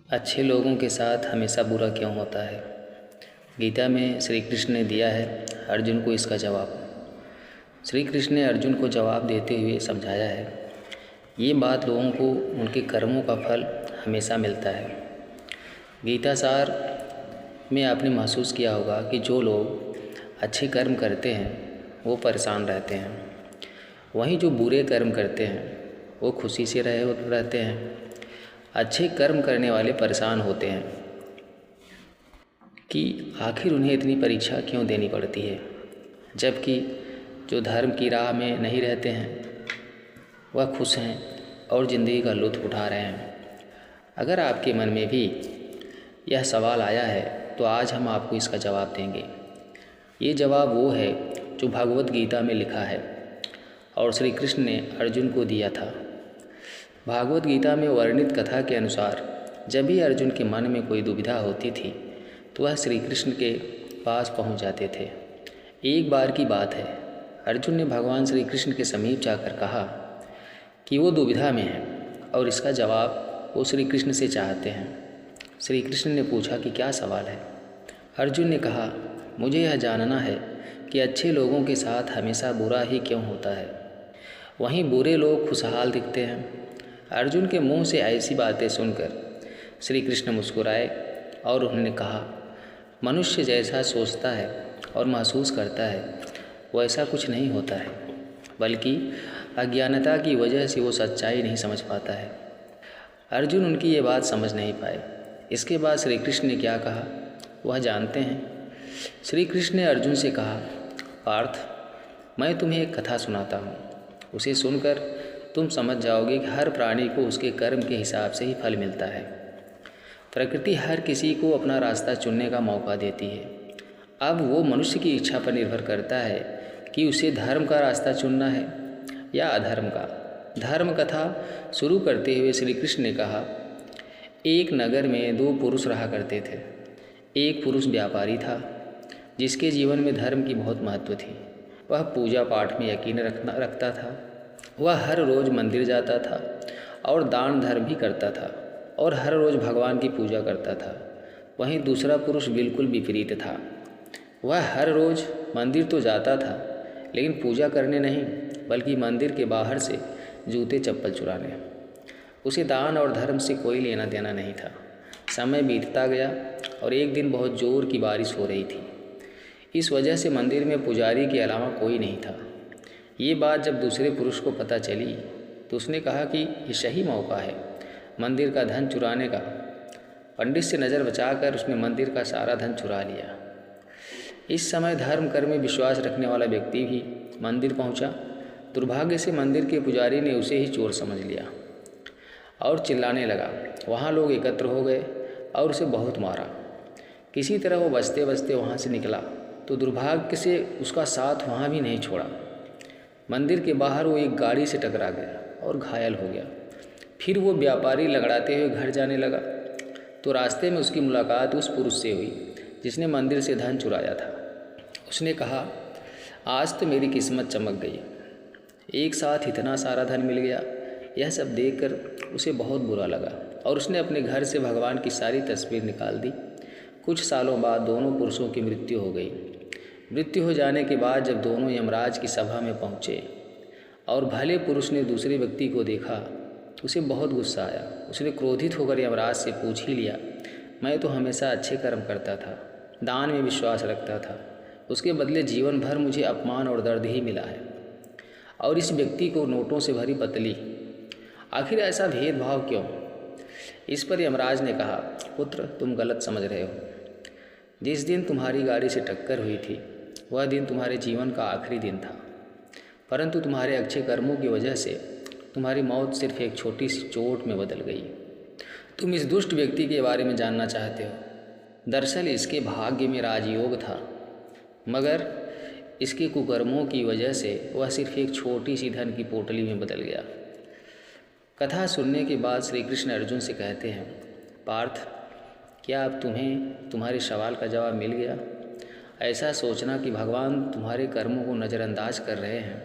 अच्छे लोगों के साथ हमेशा बुरा क्यों होता है। गीता में श्री कृष्ण ने दिया है अर्जुन को इसका जवाब। श्री कृष्ण ने अर्जुन को जवाब देते हुए समझाया है, ये बात लोगों को उनके कर्मों का फल हमेशा मिलता है। गीता सार में आपने महसूस किया होगा कि जो लोग अच्छे कर्म करते हैं वो परेशान रहते हैं, वहीं जो बुरे कर्म करते हैं वो खुशी से रहते हैं। अच्छे कर्म करने वाले परेशान होते हैं कि आखिर उन्हें इतनी परीक्षा क्यों देनी पड़ती है, जबकि जो धर्म की राह में नहीं रहते हैं वह खुश हैं और ज़िंदगी का लुत्फ़ उठा रहे हैं। अगर आपके मन में भी यह सवाल आया है तो आज हम आपको इसका जवाब देंगे। ये जवाब वो है जो भगवत गीता में लिखा है और श्री कृष्ण ने अर्जुन को दिया था। भागवत गीता में वर्णित कथा के अनुसार जब भी अर्जुन के मन में कोई दुविधा होती थी तो वह श्री कृष्ण के पास पहुंच जाते थे। एक बार की बात है, अर्जुन ने भगवान श्री कृष्ण के समीप जाकर कहा कि वो दुविधा में है और इसका जवाब वो श्री कृष्ण से चाहते हैं। श्री कृष्ण ने पूछा कि क्या सवाल है। अर्जुन ने कहा, मुझे यह जानना है कि अच्छे लोगों के साथ हमेशा बुरा ही क्यों होता है, वहीं बुरे लोग खुशहाल दिखते हैं। अर्जुन के मुंह से ऐसी बातें सुनकर श्री कृष्ण मुस्कुराए और उन्होंने कहा, मनुष्य जैसा सोचता है और महसूस करता है वैसा कुछ नहीं होता है, बल्कि अज्ञानता की वजह से वो सच्चाई नहीं समझ पाता है। अर्जुन उनकी ये बात समझ नहीं पाए। इसके बाद श्री कृष्ण ने क्या कहा वह जानते हैं। श्री कृष्ण ने अर्जुन से कहा, पार्थ, मैं तुम्हें एक कथा सुनाता हूँ, उसे सुनकर तुम समझ जाओगे कि हर प्राणी को उसके कर्म के हिसाब से ही फल मिलता है। प्रकृति हर किसी को अपना रास्ता चुनने का मौका देती है। अब वो मनुष्य की इच्छा पर निर्भर करता है कि उसे धर्म का रास्ता चुनना है या अधर्म का। धर्म कथा शुरू करते हुए श्री कृष्ण ने कहा, एक नगर में दो पुरुष रहा करते थे। एक पुरुष व्यापारी था जिसके जीवन में धर्म की बहुत महत्व थी। वह पूजा पाठ में यकीन रखता था। वह हर रोज़ मंदिर जाता था और दान धर्म भी करता था और हर रोज़ भगवान की पूजा करता था। वहीं दूसरा पुरुष बिल्कुल विपरीत था। वह हर रोज़ मंदिर तो जाता था लेकिन पूजा करने नहीं, बल्कि मंदिर के बाहर से जूते चप्पल चुराने। उसे दान और धर्म से कोई लेना देना नहीं था। समय बीतता गया और एक दिन बहुत ज़ोर की बारिश हो रही थी। इस वजह से मंदिर में पुजारी के अलावा कोई नहीं था। ये बात जब दूसरे पुरुष को पता चली तो उसने कहा कि ये सही मौका है मंदिर का धन चुराने का। पंडित से नज़र बचाकर उसने मंदिर का सारा धन चुरा लिया। इस समय धर्म कर्म में विश्वास रखने वाला व्यक्ति भी मंदिर पहुंचा। दुर्भाग्य से मंदिर के पुजारी ने उसे ही चोर समझ लिया और चिल्लाने लगा। वहाँ लोग एकत्र हो गए और उसे बहुत मारा। किसी तरह वो बचते बचते वहाँ से निकला तो दुर्भाग्य से उसका साथ वहाँ भी नहीं छोड़ा। मंदिर के बाहर वो एक गाड़ी से टकरा गया और घायल हो गया। फिर वो व्यापारी लगड़ाते हुए घर जाने लगा तो रास्ते में उसकी मुलाकात उस पुरुष से हुई जिसने मंदिर से धन चुराया था। उसने कहा, आज तो मेरी किस्मत चमक गई, एक साथ इतना सारा धन मिल गया। यह सब देखकर उसे बहुत बुरा लगा और उसने अपने घर से भगवान की सारी तस्वीर निकाल दी। कुछ सालों बाद दोनों पुरुषों की मृत्यु हो गई। मृत्यु हो जाने के बाद जब दोनों यमराज की सभा में पहुँचे और भले पुरुष ने दूसरे व्यक्ति को देखा तो उसे बहुत गुस्सा आया। उसने क्रोधित होकर यमराज से पूछ ही लिया, मैं तो हमेशा अच्छे कर्म करता था, दान में विश्वास रखता था, उसके बदले जीवन भर मुझे अपमान और दर्द ही मिला है, और इस व्यक्ति को नोटों से भरी पतली, आखिर ऐसा भेदभाव क्यों? इस पर यमराज ने कहा, पुत्र, तुम गलत समझ रहे हो। जिस दिन तुम्हारी गाड़ी से टक्कर हुई थी वह दिन तुम्हारे जीवन का आखिरी दिन था, परंतु तुम्हारे अच्छे कर्मों की वजह से तुम्हारी मौत सिर्फ एक छोटी सी चोट में बदल गई। तुम इस दुष्ट व्यक्ति के बारे में जानना चाहते हो। दरअसल इसके भाग्य में राजयोग था, मगर इसके कुकर्मों की वजह से वह सिर्फ एक छोटी सी धन की पोटली में बदल गया। कथा सुनने के बाद श्री कृष्ण अर्जुन से कहते हैं, पार्थ, क्या अब तुम्हें तुम्हारे सवाल का जवाब मिल गया? ऐसा सोचना कि भगवान तुम्हारे कर्मों को नज़रअंदाज कर रहे हैं,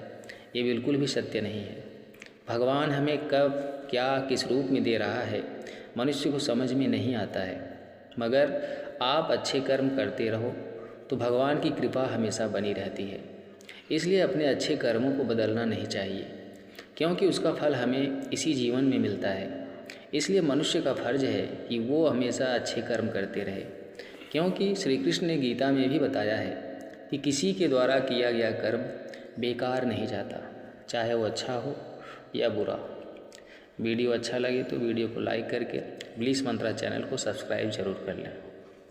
ये बिल्कुल भी सत्य नहीं है। भगवान हमें कब क्या किस रूप में दे रहा है मनुष्य को समझ में नहीं आता है, मगर आप अच्छे कर्म करते रहो तो भगवान की कृपा हमेशा बनी रहती है। इसलिए अपने अच्छे कर्मों को बदलना नहीं चाहिए, क्योंकि उसका फल हमें इसी जीवन में मिलता है। इसलिए मनुष्य का फर्ज है कि वो हमेशा अच्छे कर्म करते रहे, क्योंकि श्री कृष्ण ने गीता में भी बताया है कि किसी के द्वारा किया गया कर्म बेकार नहीं जाता, चाहे वो अच्छा हो या बुरा। वीडियो अच्छा लगे तो वीडियो को लाइक करके ब्लिस मंत्रा चैनल को सब्सक्राइब जरूर कर लें।